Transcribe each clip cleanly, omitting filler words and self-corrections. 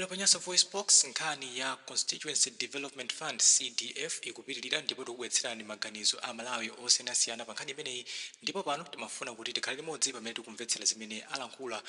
Lero panyasa voice box nkhani ya Constituency Development Fund CDF ikupitirira ndipo tikubweretserani maganizo a Malawi osiyanasiyana pa nkhani imeneyi, ndipo pano timafuna kuti tikhale limodzi pamene tikumvetsera zimene alankhula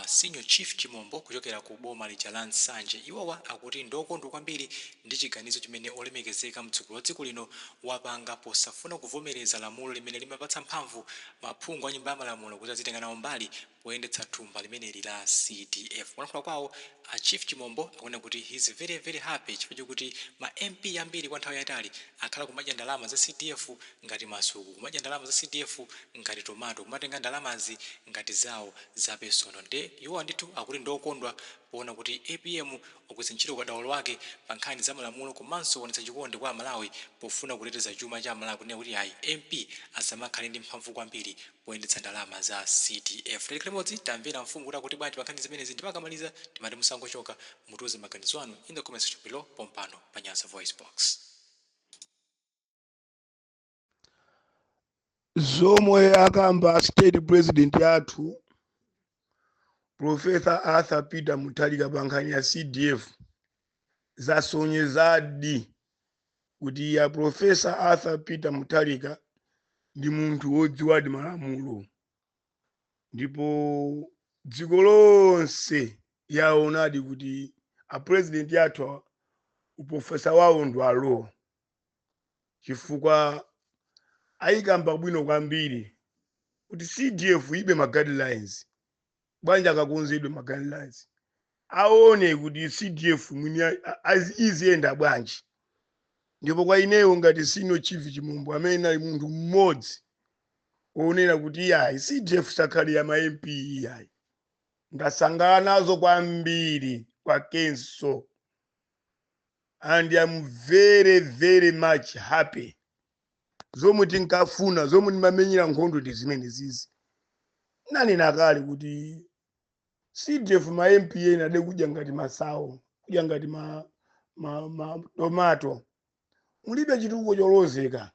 Senior Chief Chimombo kuchokera ku boma lija la Nsanje. Iwowa akuti ndokondwa kwambiri ndi chiganizo chimene olemekezeka mtsogoleri wa dziko lino wapanga posafuna kuvomereza lamulo limene limapatsa mphamvu maphungu a nyumba ya malamulo kuti azitenga nawo mbali poyendetsa thumba limeneli la CDF. Kulankhula kwawo Chief Chimombo akunena kuti he's very happy chifukwa chokuti ma MP ambiri kwa nthawi yayitali akhala kumadya ndalama za CDF ngati masuku, kumadya ndalama za CDF ngati tomato, kumatenga ndalamazi ngati zawo za personal. Nde iwo ndithu akuti ndokondwa poona kuti APM ukuyesa ntchito kwa daulo wake pa nkhani za malamulo komanso kuonetsa chikondi kwa Malawi pofuna kuteteza chuma cha Malawi kunena kuti ayi MP asamakhale ndi mphamvu kwambiri poyendetsa ndalama za CDF. Lero limodzi tamvera mfumu kuti akuti bwanji pa nkhani zimenezi ndipo akamaliza timati musangochoka mutuze maganizo anu in the comment section below pompano pa Nyasa Voice Box. Zomwe akamba State President yathu Professor Arthur Peter Mutharika pa nkhani ya CDF zasonyezadi kuti ya Professor Arthur Peter Mutharika ndi munthu wodziwadi malamulo, ndipo dziko lonse yaonadi kuti a president yathu uprofesa wawo ndwalo chifukwa ayikamba bwino kwambiri kuti CDF ibe ma guidelines. Banja akakonzedwe ma guidelines aone kuti CDF mwini iziyenda bwanji. Ndipo kwa ineyo ngati Senior Chief Chimombo amene ali munthu mmodzi onena kuti yayi CDF sakhali ya ma MP yayi, ndasangana nazo kwambiri kwa kenso, and I'm very much happy. Zomwe tinkafuna zomwe ndimamenyera nkhondo ndi zimene zizi. Nani nakale kuti CDF ma MP ena ade kudya ngati masawo, kudya ngati tomato, mulibe chitukuko cholozeka.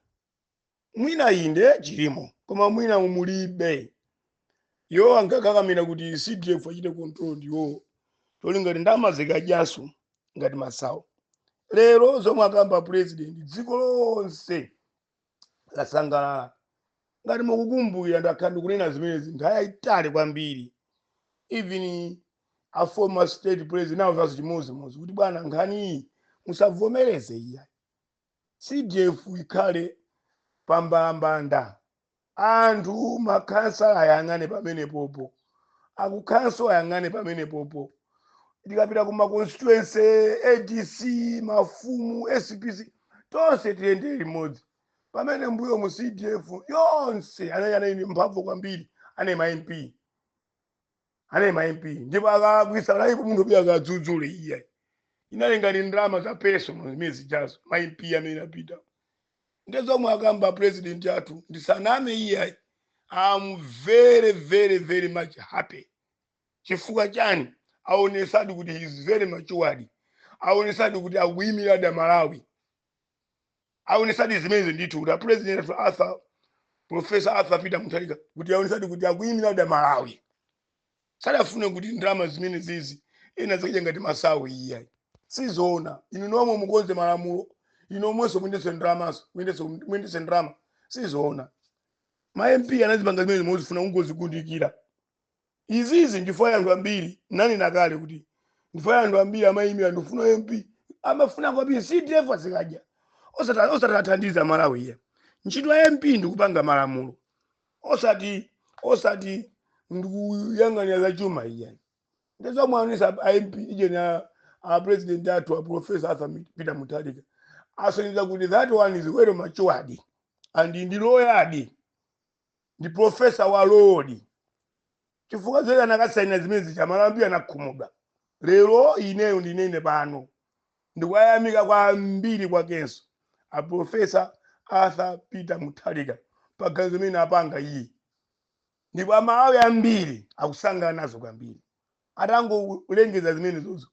Mwina inde chilimo koma mwina mulibe. Yo angakakamira kuti CDF achite control ndiwo toli ngati ndalama zikadyaso ngati masawo. Lero zomwe akamba president dziko lonse lasangalala. Ngati mukukumbukira ndakhala kunena zimenezi nthawi yayitali kwambiri. Even a former state president now vazi chimozimozi kuti bwana nkhani iyi musavomereze iya. CDF ikhale pambambanda. Anthu makhansala ayang'ane pamene popo, akukhanso ayang'ane pamene popo. Tikapita kuma constituency ADC mafumu SPC tonse tiyende limodzi. Pamene mbuyo mu CDF yonse anayana mphamvu kwambiri ane ma MP. Ane ma MP ndipo akakwisa laipo munthu pia akadzudzule iya. Inali ngati ndalama za personal zimezi jazo ma MP amene apita. Ndezomwe akamba president yathu ndisaname iya. I'm very much happy. Chifukwa chani aonesadi kuti he is very matured. Aonesadi kuti akuyimira da Malawi. Aonesadi zimene ndithu kuti president Professor Arthur Peter Mutharika kuti aonesadi kuti akuyimira da Malawi. Sadafune kuti ndalama zimene zizi ena zikudya ngati masawo iya. Sizoona inu nomwe mukonze malamulo, inu omwenso mwendese ndalamaso, mwendese ndalama. Sizoona ma MP anazipanga zimene mozifuna kungozikundikira. Izizi ndifuna anthu ambiri nani nakale kuti ndifuna anthu ambiri amayimira ndifuna MP amafuna kwambiri CDF azikadya osatathandiza Malawi iya. Ntchito ya MP ndikupanga malamulo osati ndikuyang'anira za chuma iya. Ndezomwe anisa MP ije na president yathu Professor Arthur Peter Mutharika asoniza kuti that one is very matured and ndi lawyer ndi professor wa law. Chifukwa zile anakasaina zimezi cha Malawi anakhumudwa. Lero ineyo ndinene pano ndikwayamika kwambiri kwa kenso a Professor Arthur Peter Mutharika paganizo limene apanga iyi. Ndipo Amalawi ambiri akusangana nazo kwambiri. Atangolengeza zimene zozo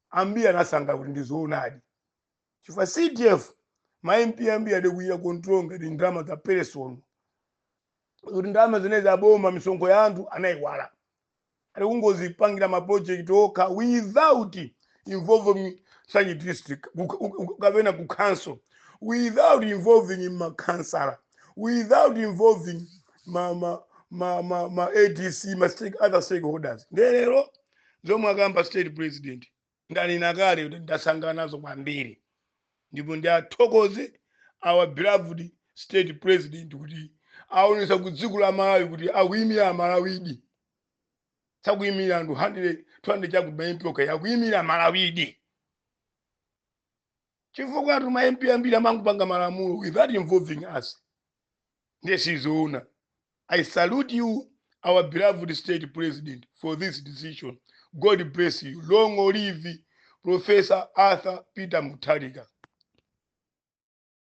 ambiri anasanga kuti ndizoonadi. Chifukwa CDF ma MP ambiri ade kuya control ngati ndalama za person. Kuti ndalama zimene zaboma misonkho ya anthu anayiwala. Ali kungozipangira ma project okha without involving such district kapena ku council, without involving ma councillor, without involving ma ADC, other stakeholders. Lero zomwe akamba state president ndanena kale kuti ndasangana nazo kwambiri, ndipo ndiathokoze our beloved state president kuti aonesa ku dziko la Malawi kuti akuyimira Amalawidi, sakuyimira anthu 200 chakuba MP okay, akuyimira Malawidi. Chifukwa tuma MP ambiri amangopanga malamulo without involving us. Ndesizoona. I salute you, our beloved state president, for this decision. God bless you. Long live Professor Arthur Peter Mutharika.